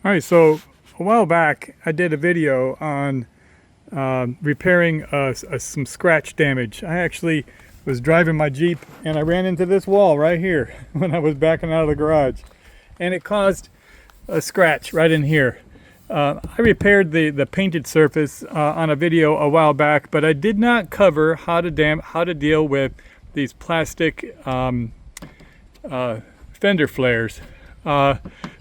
All right, so a while back I did a video on repairing some scratch damage. I actually was driving my Jeep and I ran into this wall right here when I was backing out of the garage, and it caused a scratch right in here. I repaired the painted surface on a video a while back, but I did not cover how to deal with these plastic fender flares.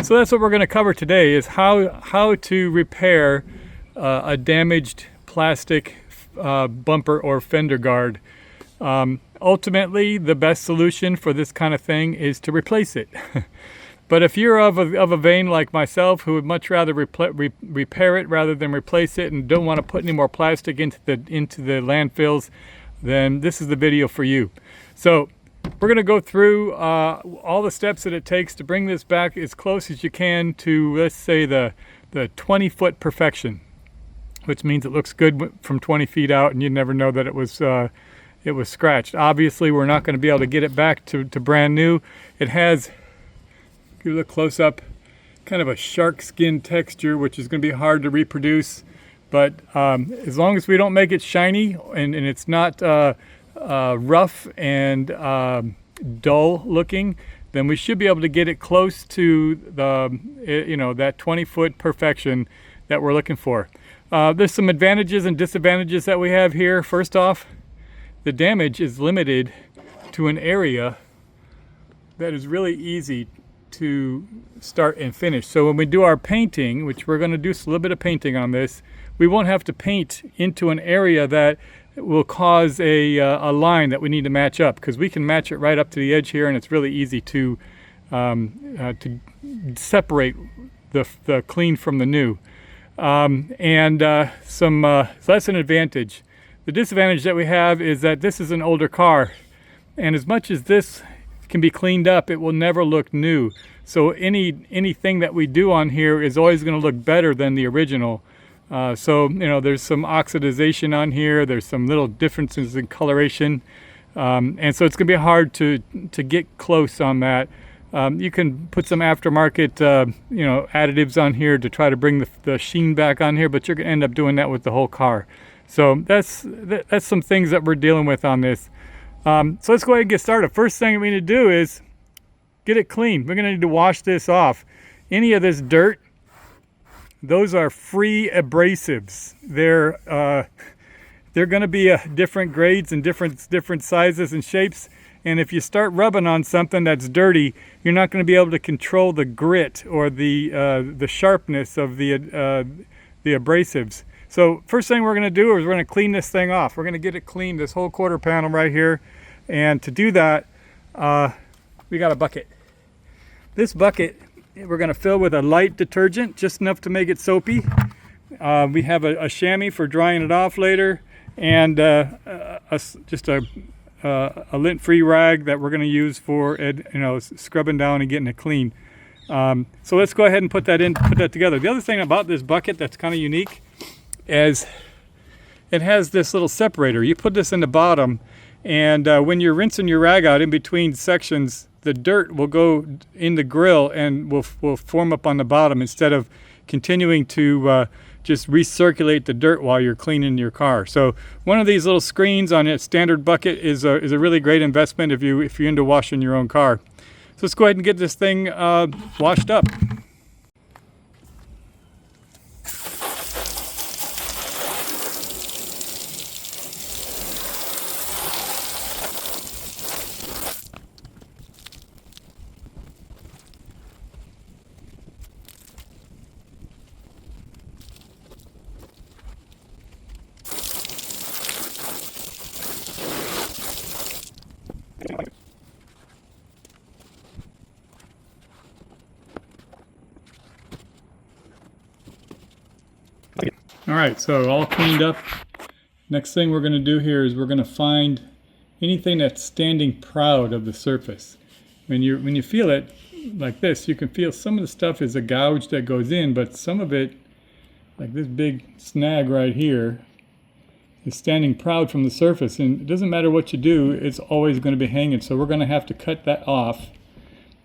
So that's what we're going to cover today, is how to repair a damaged plastic bumper or fender guard. Ultimately, the best solution for this kind of thing is to replace it. But if you're of a vein like myself, who would much rather repair it rather than replace it, and don't want to put any more plastic into the landfills, then this is the video for you. So we're going to go through all the steps that it takes to bring this back as close as you can to, let's say, the 20-foot perfection, which means it looks good from 20 feet out and you never know that it was scratched. Obviously, we're not going to be able to get it back to brand new. It has, if you look close up, kind of a shark skin texture, which is going to be hard to reproduce. But as long as we don't make it shiny and it's not rough and dull looking, then we should be able to get it close to the that 20-foot perfection that we're looking for. There's some advantages and disadvantages that we have here. First off, the damage is limited to an area that is really easy to start and finish. So when we do our painting, which we're going to do a little bit of painting on this, we won't have to paint into an area that will cause a line that we need to match up, because we can match it right up to the edge here, and it's really easy to separate the clean from the new. So that's an advantage. The disadvantage that we have is that this is an older car, and as much as this can be cleaned up, it will never look new. So anything that we do on here is always going to look better than the original. So there's some oxidization on here. There's some little differences in coloration, and so it's going to be hard to get close on that. You can put some aftermarket additives on here to try to bring the sheen back on here, but you're going to end up doing that with the whole car. So that's some things that we're dealing with on this. So let's go ahead and get started. First thing we need to do is get it clean. We're going to need to wash this off. Any of this dirt, those are free abrasives. They're going to be different grades and different sizes and shapes. And if you start rubbing on something that's dirty, you're not going to be able to control the grit or the sharpness of the abrasives. So first thing we're going to do is we're going to clean this thing off. We're going to get it clean, this whole quarter panel right here. And to do that, we got a bucket. This bucket we're going to fill with a light detergent, just enough to make it soapy. We have a chamois for drying it off later, and just a lint-free rag that we're going to use for scrubbing down and getting it clean. So let's go ahead and put that together. The other thing about this bucket that's kind of unique is it has this little separator. You put this in the bottom, and when you're rinsing your rag out in between sections, the dirt will go in the grill and will form up on the bottom, instead of continuing to just recirculate the dirt while you're cleaning your car. So one of these little screens on a standard bucket is a really great investment if you're into washing your own car. So let's go ahead and get this thing washed up. All right, so all cleaned up. Next thing we're going to do here is we're going to find anything that's standing proud of the surface. When you feel it like this, you can feel some of the stuff is a gouge that goes in, but some of it, like this big snag right here, is standing proud from the surface, and it doesn't matter what you do, it's always going to be hanging. So we're going to have to cut that off.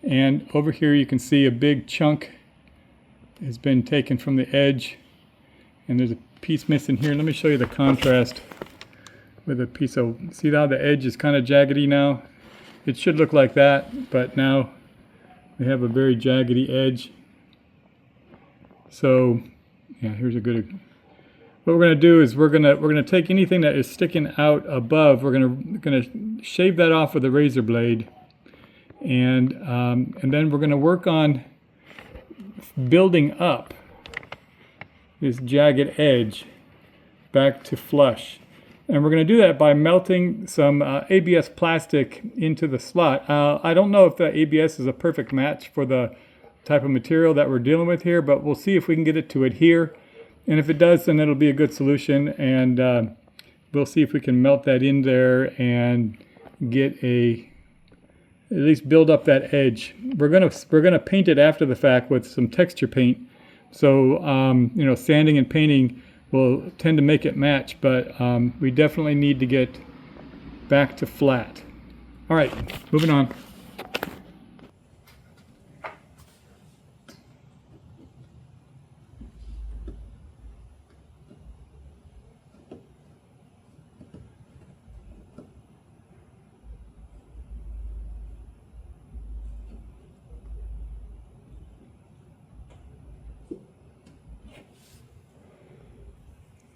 And over here you can see a big chunk has been taken from the edge, and there's a piece missing here. Let me show you the contrast with a piece of, see how the edge is kind of jaggedy now? It should look like that, but now we have a very jaggedy edge. So yeah, here's a good, what we're going to do is we're going to take anything that is sticking out above, we're going to shave that off with a razor blade, and then we're going to work on building up this jagged edge back to flush. And we're going to do that by melting some ABS plastic into the slot. I don't know if the ABS is a perfect match for the type of material that we're dealing with here, but we'll see if we can get it to adhere. And if it does, then it'll be a good solution. And we'll see if we can melt that in there and get at least build up that edge. We're gonna paint it after the fact with some texture paint. So you know, sanding and painting will tend to make it match, but we definitely need to get back to flat. All right, moving on.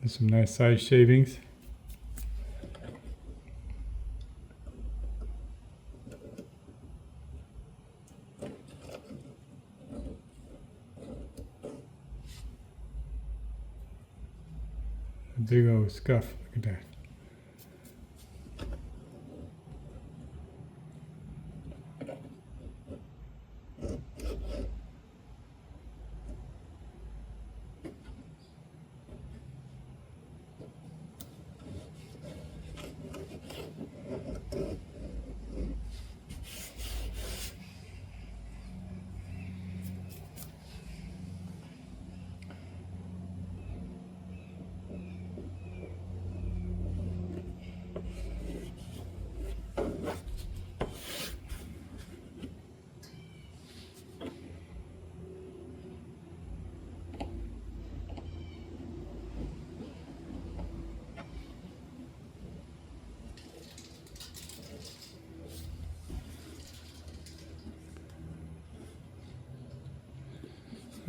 Some nice size shavings. A big old scuff, look at that.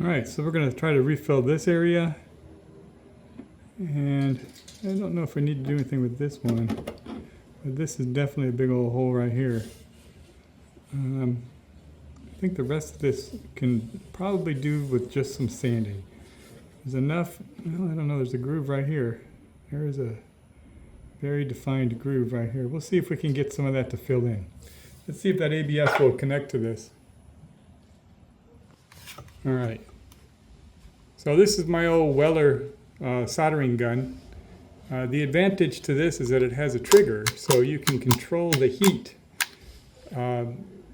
All right, so we're going to try to refill this area, and I don't know if we need to do anything with this one, but this is definitely a big old hole right here. I think the rest of this can probably do with just some sanding. There's enough, well, I don't know, there's a groove right here. There is a very defined groove right here. We'll see if we can get some of that to fill in. Let's see if that ABS will connect to this. All right, so this is my old Weller soldering gun. The advantage to this is that it has a trigger, so you can control the heat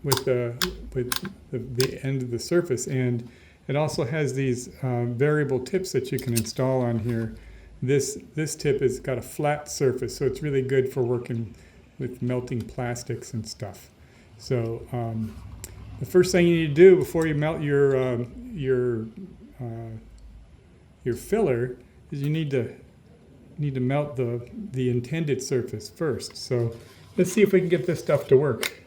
with the end of the surface, and it also has these variable tips that you can install on here. This tip has got a flat surface, so it's really good for working with melting plastics and stuff. So the first thing you need to do before you melt your filler is you need to melt the intended surface first. So let's see if we can get this stuff to work.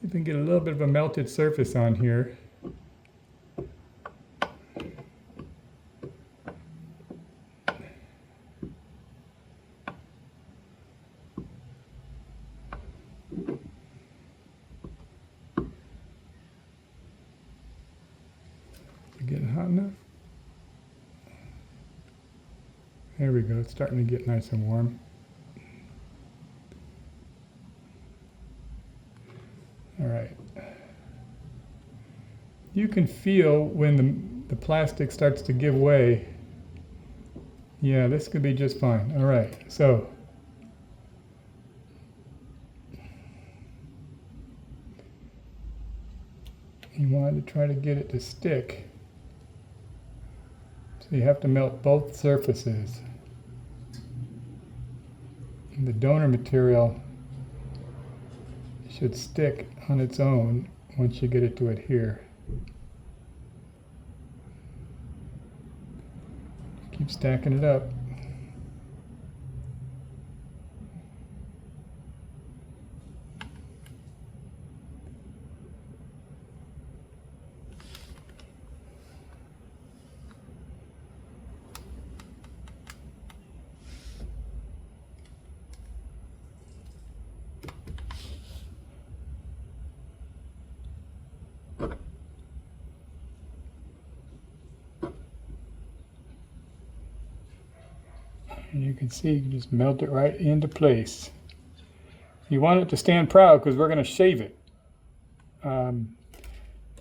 You can get a little bit of a melted surface on here. Getting hot enough? There we go, it's starting to get nice and warm. All right. You can feel when the plastic starts to give way. Yeah, this could be just fine. All right, so you want to try to get it to stick. So you have to melt both surfaces. And the donor material should stick on its own once you get it to adhere. Keep stacking it up. And you can see, you can just melt it right into place. You want it to stand proud because we're going to shave it.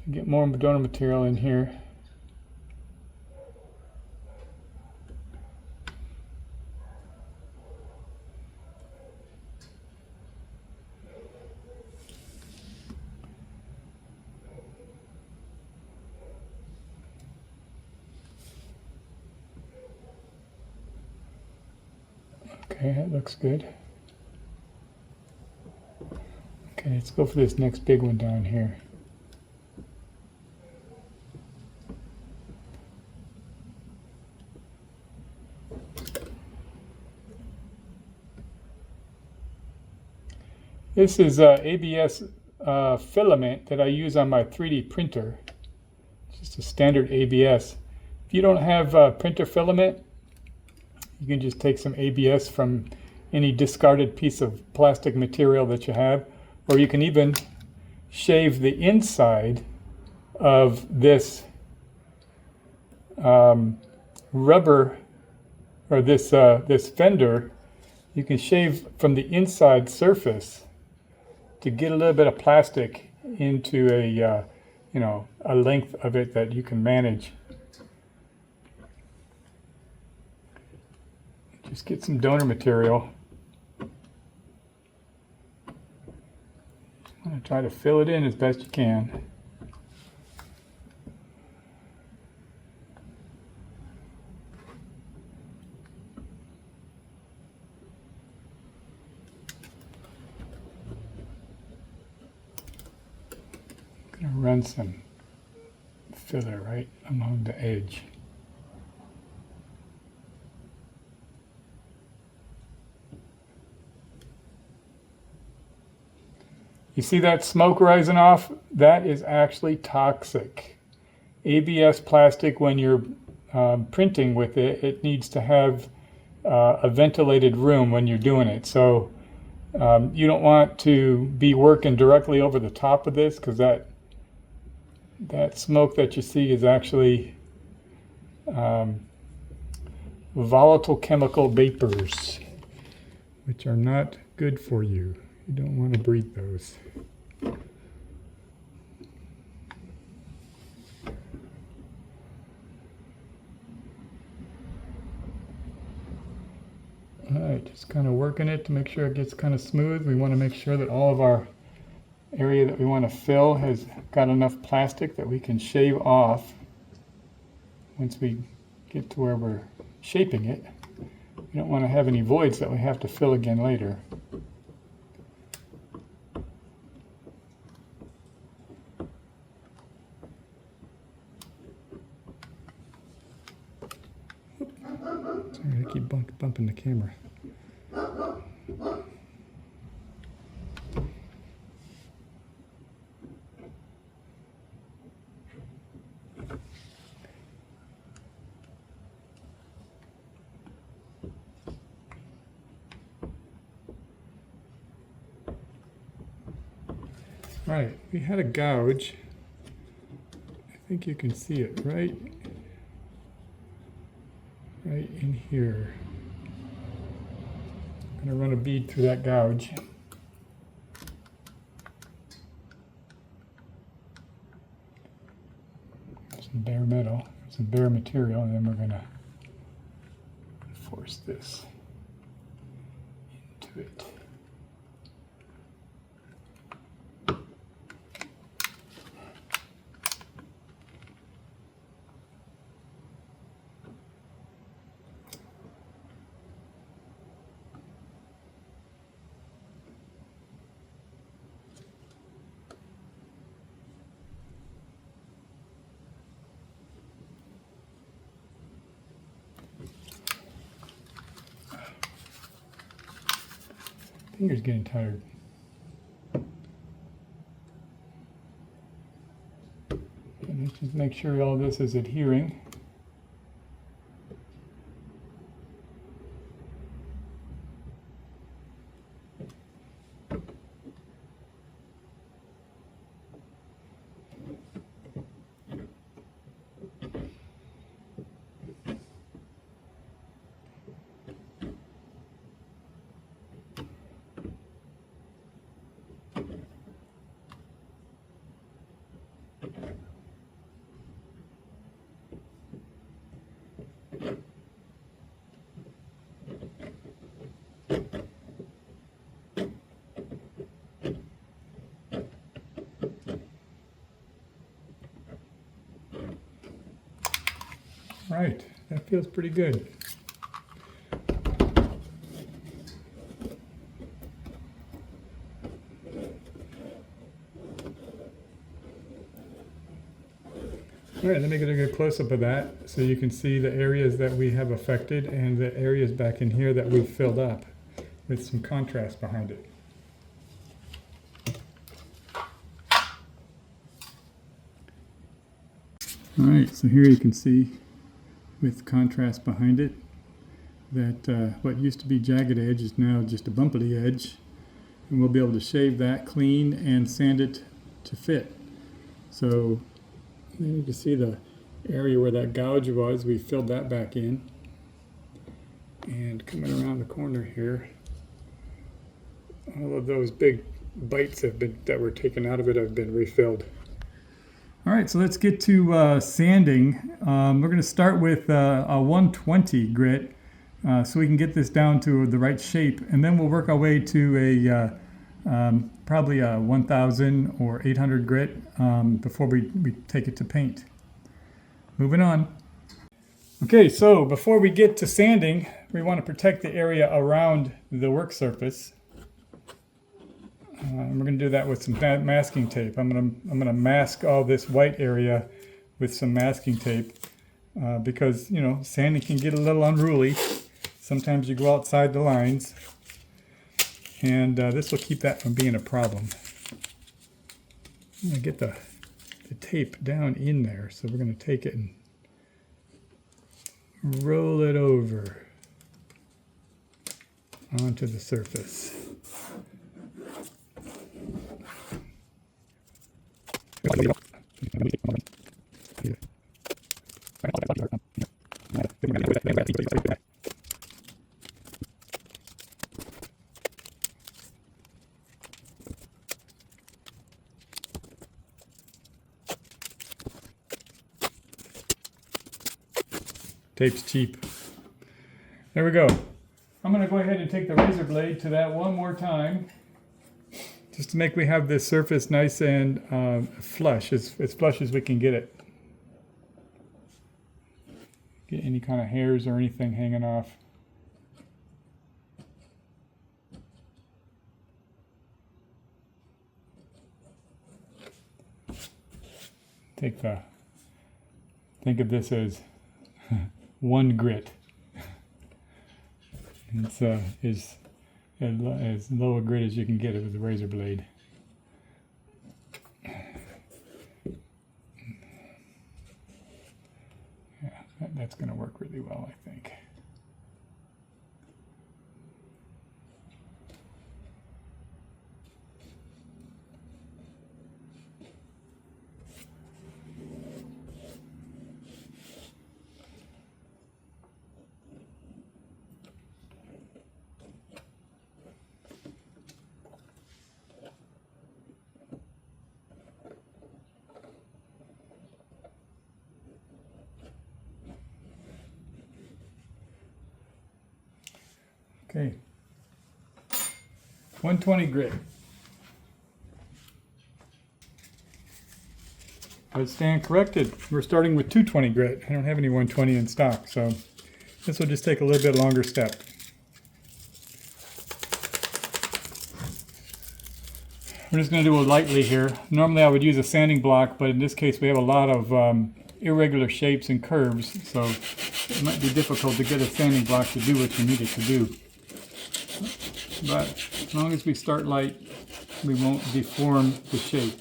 Get more donor material in here. Okay, that looks good. Okay, let's go for this next big one down here. This is ABS filament that I use on my 3D printer. It's just a standard ABS. If you don't have printer filament, you can just take some ABS from any discarded piece of plastic material that you have, or you can even shave the inside of this rubber, or this Fender. You can shave from the inside surface to get a little bit of plastic into a a length of it that you can manage. Just get some donor material. I'm going to try to fill it in as best you can. I'm going to run some filler right along the edge. You see that smoke rising off? That is actually toxic. ABS plastic, when you're printing with it, it needs to have a ventilated room when you're doing it. So you don't want to be working directly over the top of this, because that smoke that you see is actually volatile chemical vapors, which are not good for you. You don't want to breathe those. Alright, just kind of working it to make sure it gets kind of smooth. We want to make sure that all of our area that we want to fill has got enough plastic that we can shave off once we get to where we're shaping it. We don't want to have any voids that we have to fill again later. Sorry, I keep bumping the camera. Right, we had a gouge. I think you can see it right in here. I'm going to run a bead through that gouge. Some bare metal, some bare material, and then we're going to force this into it. Finger's getting tired. And let's just make sure all this is adhering. Right, that feels pretty good. All right, let me get a good close-up of that so you can see the areas that we have affected and the areas back in here that we've filled up with some contrast behind it. All right, so here you can see with contrast behind it that what used to be jagged edge is now just a bumpy edge, and we'll be able to shave that clean and sand it to fit. So you can see the area where that gouge was, we filled that back in, and coming around the corner here, all of those big bites that were taken out of it have been refilled. All right, so let's get to sanding. We're going to start with a 120 grit so we can get this down to the right shape, and then we'll work our way to a probably a 1000 or 800 grit before we take it to paint. Moving on. Okay, so before we get to sanding, we want to protect the area around the work surface. We're going to do that with some masking tape. I'm going to mask all this white area with some masking tape because, you know, sanding can get a little unruly. Sometimes you go outside the lines, and this will keep that from being a problem. I'm going to get the tape down in there, so we're going to take it and roll it over onto the surface. Tape's cheap. There we go. I'm going to go ahead and take the razor blade to that one more time, just to make we have this surface nice and flush, as flush as we can get it. Get any kind of hairs or anything hanging off. Think of this as one grit. It's as low a grit as you can get it with the razor blade. Yeah, that's going to work really well, I think. Okay, 120 grit. I stand corrected. We're starting with 220 grit. I don't have any 120 in stock, so this will just take a little bit longer step. We're just going to do it lightly here. Normally I would use a sanding block, but in this case we have a lot of irregular shapes and curves, so it might be difficult to get a sanding block to do what you need it to do. But As long as we start light, we won't deform the shape.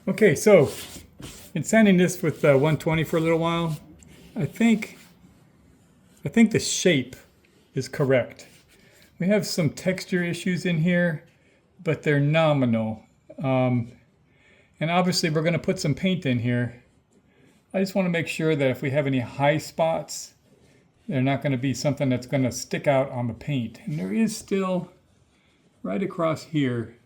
Okay, so been sanding this with 120 for a little while. I think the shape is correct. We have some texture issues in here, but they're nominal. And obviously we're going to put some paint in here. I just want to make sure that if we have any high spots, they're not going to be something that's going to stick out on the paint. And there is still, right across here,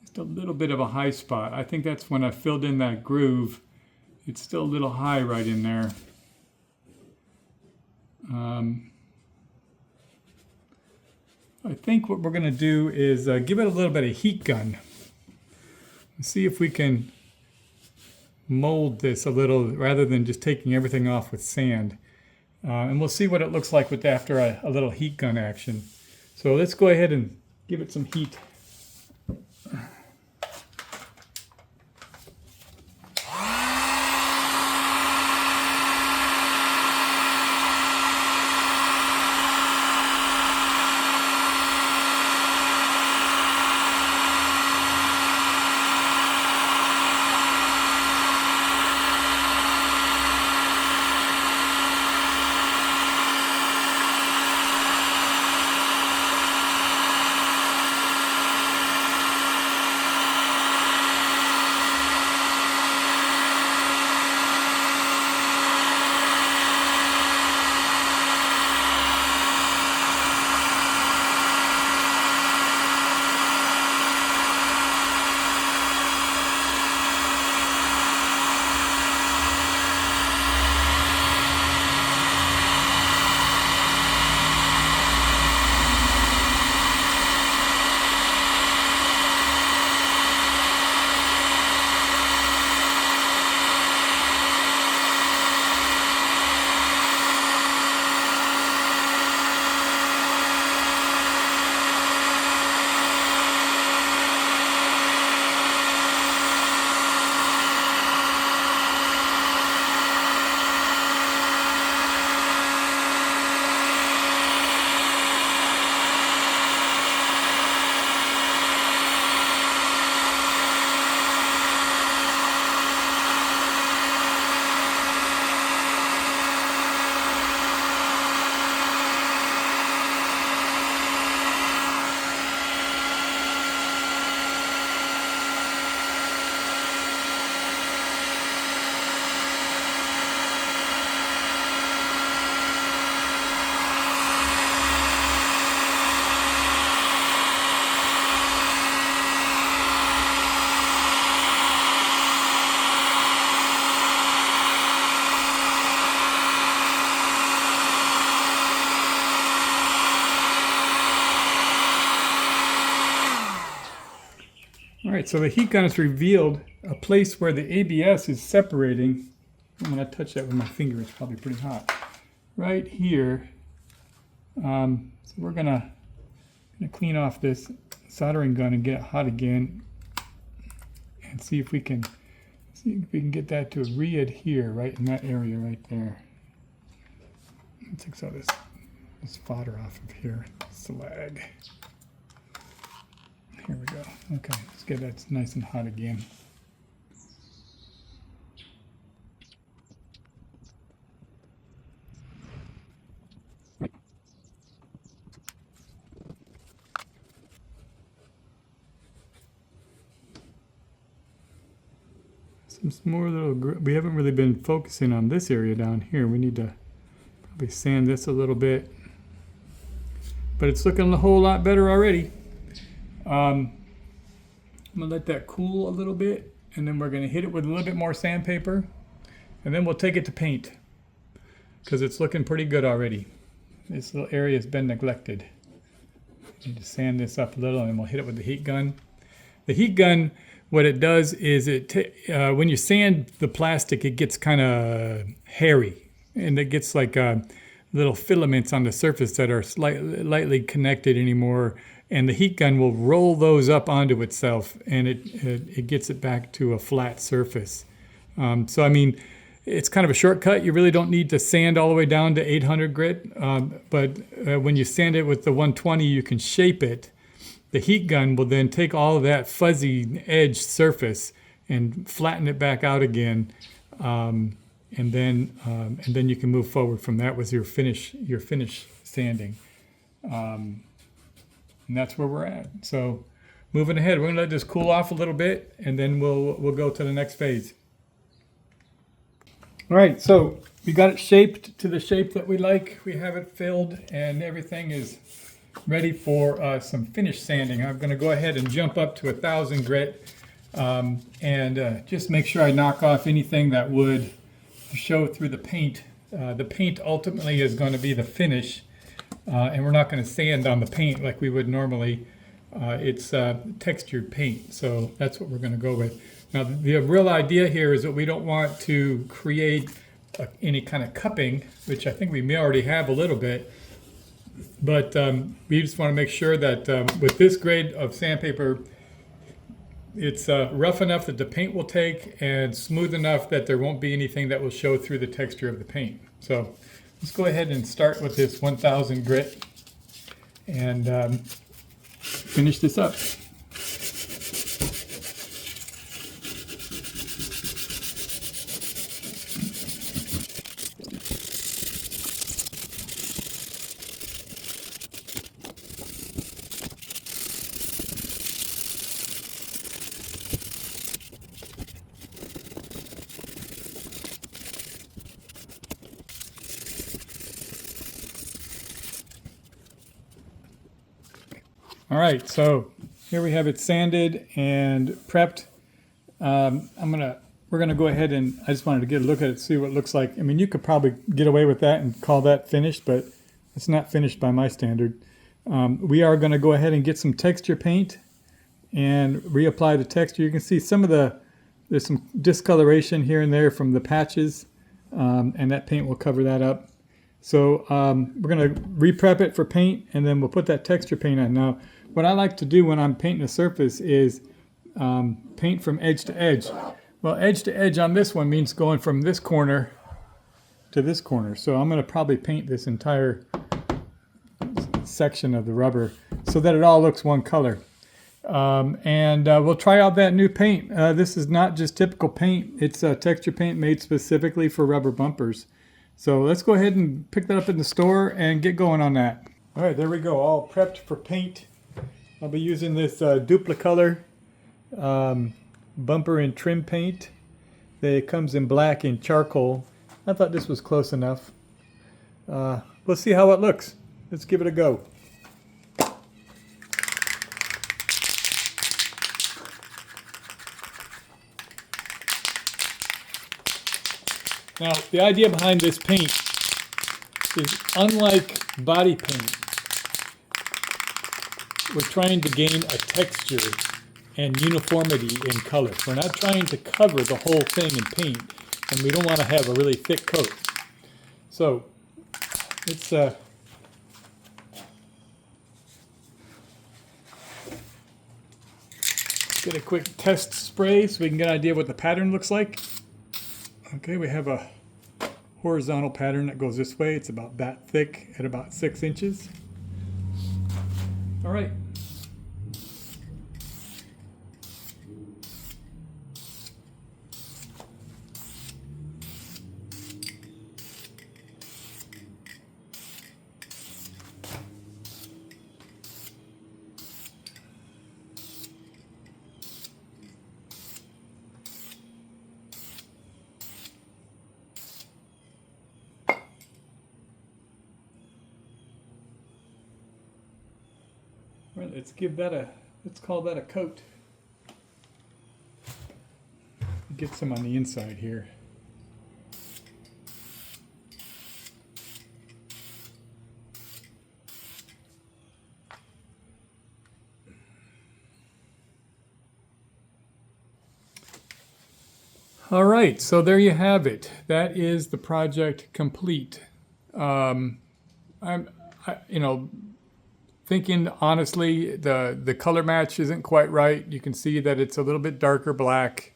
just a little bit of a high spot. I think that's when I filled in that groove. It's still a little high right in there. I think what we're going to do is give it a little bit of heat gun. And see if we can mold this a little rather than just taking everything off with sand. And we'll see what it looks like with after a little heat gun action. So let's go ahead and give it some heat. All right, so the heat gun has revealed a place where the ABS is separating. When I touch that with my finger, it's probably pretty hot. Right here. So we're gonna clean off this soldering gun and get it hot again, and see if we can get that to re-adhere right in that area right there. Let's take some of this fodder off of here, slag. Here we go. Okay, let's get that nice and hot again. Some more little, we haven't really been focusing on this area down here. We need to probably sand this a little bit. But it's looking a whole lot better already. I'm gonna let that cool a little bit, and then we're gonna hit it with a little bit more sandpaper, and then we'll take it to paint, because it's looking pretty good already. This little area has been neglected. Need to sand this up a little, and then we'll hit it with the heat gun. The heat gun, what it does is when you sand the plastic, it gets kind of hairy, and it gets like little filaments on the surface that are lightly connected anymore, and the heat gun will roll those up onto itself, and it gets it back to a flat surface. So I mean, it's kind of a shortcut. You really don't need to sand all the way down to 800 grit, but when you sand it with the 120, you can shape it. The heat gun will then take all of that fuzzy edge surface and flatten it back out again, and then you can move forward from that with your finish sanding, and that's where we're at. So moving ahead, we're gonna let this cool off a little bit, and then we'll go to the next phase. All right, so we got it shaped to the shape that we like. We have it filled, and everything is ready for some finish sanding. I'm going to go ahead and jump up to 1,000 grit, and just make sure I knock off anything that would show through the paint. The paint ultimately is going to be the finish, and we're not going to sand on the paint like we would normally. It's textured paint, so that's what we're going to go with. Now, the real idea here is that we don't want to create any kind of cupping, which I think we may already have a little bit, but we just want to make sure that with this grade of sandpaper, it's rough enough that the paint will take and smooth enough that there won't be anything that will show through the texture of the paint. So let's go ahead and start with this 1,000 grit and finish this up. All right, so here we have it sanded and prepped. We're gonna go ahead and I just wanted to get a look at it, see what it looks like. I mean, you could probably get away with that and call that finished, but it's not finished by my standard. We are gonna go ahead and get some texture paint and reapply the texture. You can see there's some discoloration here and there from the patches, and that paint will cover that up. So we're going to re-prep it for paint, and then we'll put that texture paint on. Now, what I like to do when I'm painting a surface is paint from edge to edge. Well, edge to edge on this one means going from this corner to this corner. So I'm going to probably paint this entire section of the rubber so that it all looks one color. We'll try out that new paint. This is not just typical paint. It's a texture paint made specifically for rubber bumpers. So let's go ahead and pick that up in the store and get going on that. All right, there we go, all prepped for paint. I'll be using this Duplicolor bumper and trim paint. It comes in black and charcoal. I thought this was close enough. We'll see how it looks. Let's give it a go. Now, the idea behind this paint is, unlike body paint, we're trying to gain a texture and uniformity in color. We're not trying to cover the whole thing in paint, and we don't want to have a really thick coat. So, let's get a quick test spray so we can get an idea what the pattern looks like. Okay, we have a horizontal pattern that goes this way. It's about that thick at about 6 inches. All right. Right, let's call that a coat. Get some on the inside here. All right, so there you have it. That is the project complete. You know, thinking honestly, the color match isn't quite right. You can see that it's a little bit darker black,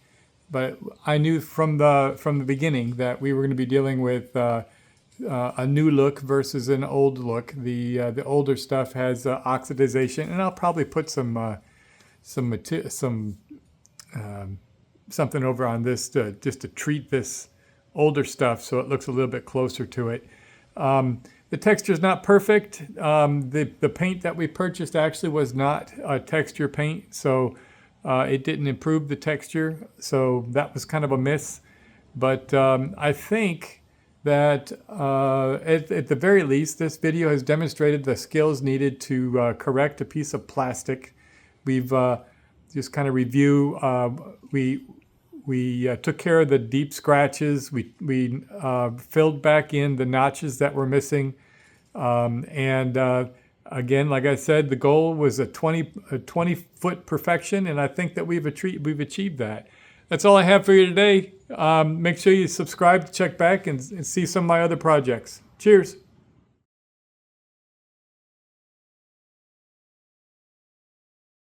but I knew from the beginning that we were going to be dealing with a new look versus an old look. The older stuff has oxidization, and I'll probably put something over on this just to treat this older stuff so it looks a little bit closer to it. The texture is not perfect. The paint that we purchased actually was not a texture paint, so it didn't improve the texture. So that was kind of a miss. But I think that at the very least, this video has demonstrated the skills needed to correct a piece of plastic. We've just kind of review. We took care of the deep scratches. We filled back in the notches that were missing. Again, like I said, the goal was a 20-foot perfection, and I think that we've achieved that. That's all I have for you today. Make sure you subscribe to check back and see some of my other projects. Cheers.